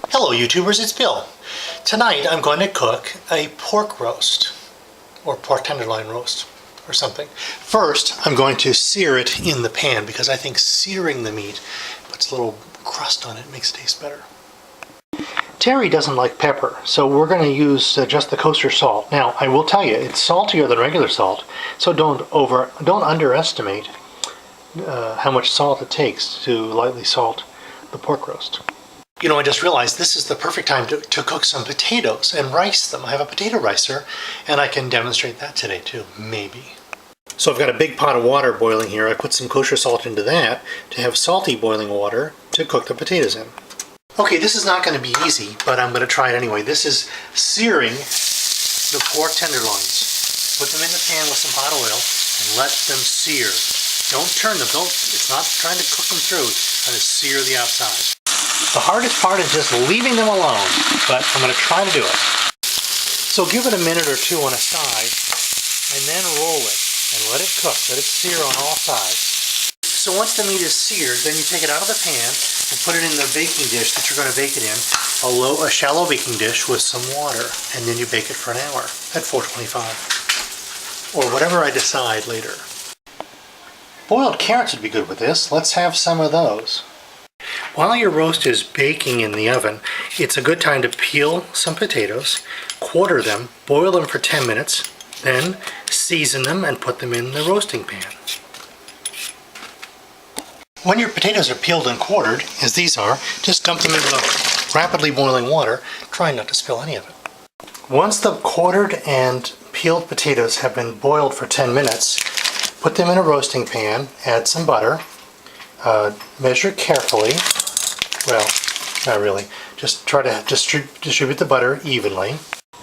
Hello YouTubers, it's Bill. Tonight I'm going to cook a pork roast, or pork tenderloin roast, or something. First I'm going to sear it in the pan because I think searing the meat puts a little crust on it, makes it taste better. Terry doesn't like pepper, so we're going to use just the kosher salt. Now I will tell you, it's saltier than regular salt, so don't underestimate how much salt it takes to lightly salt the pork roast. You know, I just realized this is the perfect time to cook some potatoes and rice them. I have a potato ricer, and I can demonstrate that today too, maybe. So I've got a big pot of water boiling here. I put some kosher salt into that to have salty boiling water to cook the potatoes in. Okay, this is not going to be easy, but I'm going to try it anyway. This is searing the pork tenderloins. Put them in the pan with some hot oil and let them sear. Don't turn them. It's not trying to cook them through. Try to sear the outside. The hardest part is just leaving them alone, but I'm going to try to do it. So give it a minute or two on a side, and then roll it, and let it cook. Let it sear on all sides. So once the meat is seared, then you take it out of the pan and put it in the baking dish that you're going to bake it in, a shallow baking dish with some water, and then you bake it for an hour at 425, or whatever I decide later. Boiled carrots would be good with this. Let's have some of those. While your roast is baking in the oven, it's a good time to peel some potatoes, quarter them, boil them for 10 minutes, then season them and put them in the roasting pan. When your potatoes are peeled and quartered, as these are, just dump them into the rapidly boiling water, trying not to spill any of it. Once the quartered and peeled potatoes have been boiled for 10 minutes, put them in a roasting pan, add some butter, measure carefully. Well, not really. Just try to distribute the butter evenly.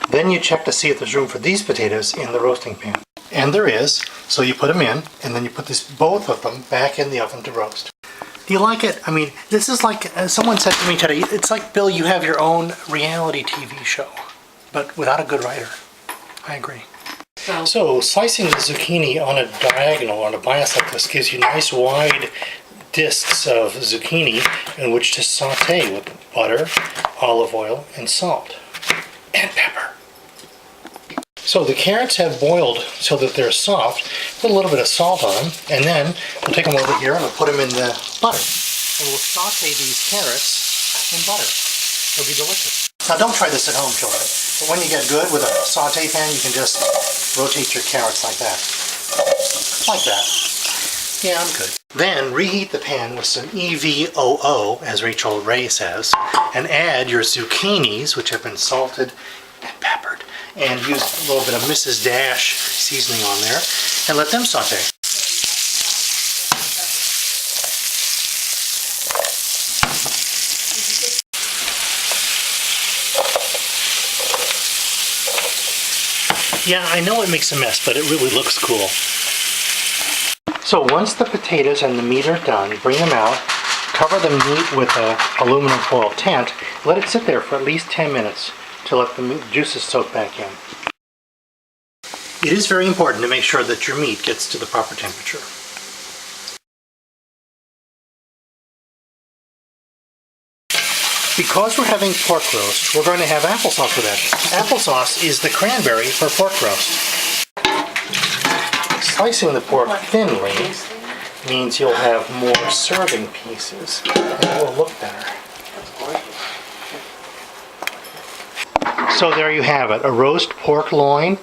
Then you check to see if there's room for these potatoes in the roasting pan. And there is, so you put them in, and then you put both of them back in the oven to roast. Do you like it? I mean, this is like, someone said to me today, it's like, Bill, you have your own reality TV show, but without a good writer. I agree. So slicing the zucchini on a diagonal, on a bias like this, gives you nice wide discs of zucchini in which to saute with butter, olive oil, and salt, and pepper. So the carrots have boiled so that they're soft. Put a little bit of salt on them, and then we'll take them over here and we'll put them in the butter. And we'll saute these carrots in butter. It'll be delicious. Now don't try this at home, children, but when you get good with a saute pan, you can just rotate your carrots like that. Like that. Yeah, I'm good. Then reheat the pan with some EVOO, as Rachel Ray says, and add your zucchinis, which have been salted and peppered, and use a little bit of Mrs. Dash seasoning on there, and let them saute. Yeah, I know it makes a mess, but it really looks cool. So once the potatoes and the meat are done, bring them out, cover the meat with an aluminum foil tent, let it sit there for at least 10 minutes to let the juices soak back in. It is very important to make sure that your meat gets to the proper temperature. Because we're having pork roast, we're going to have applesauce with that. Applesauce is the cranberry for pork roast. Slicing the pork thinly means you'll have more serving pieces and it will look better. So there you have it, a roast pork loin,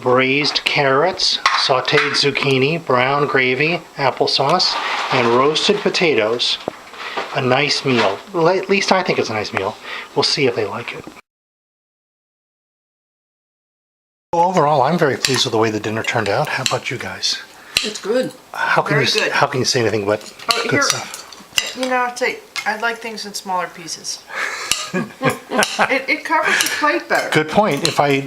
braised carrots, sauteed zucchini, brown gravy, applesauce, and roasted potatoes. A nice meal. At least I think it's a nice meal. We'll see if they like it. Overall, I'm very pleased with the way the dinner turned out. How about you guys? It's good. How can you say anything but good stuff? You know, I like things in smaller pieces. it covers the plate better. Good point. If I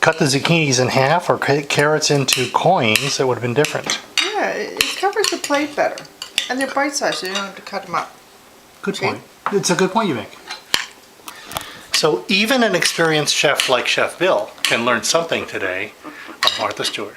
cut the zucchinis in half or cut carrots into coins, it would have been different. Yeah, it covers the plate better. And they're bite-sized, so you don't have to cut them up. Good point. It's a good point you make. So even an experienced chef like Chef Bill can learn something today of Martha Stewart.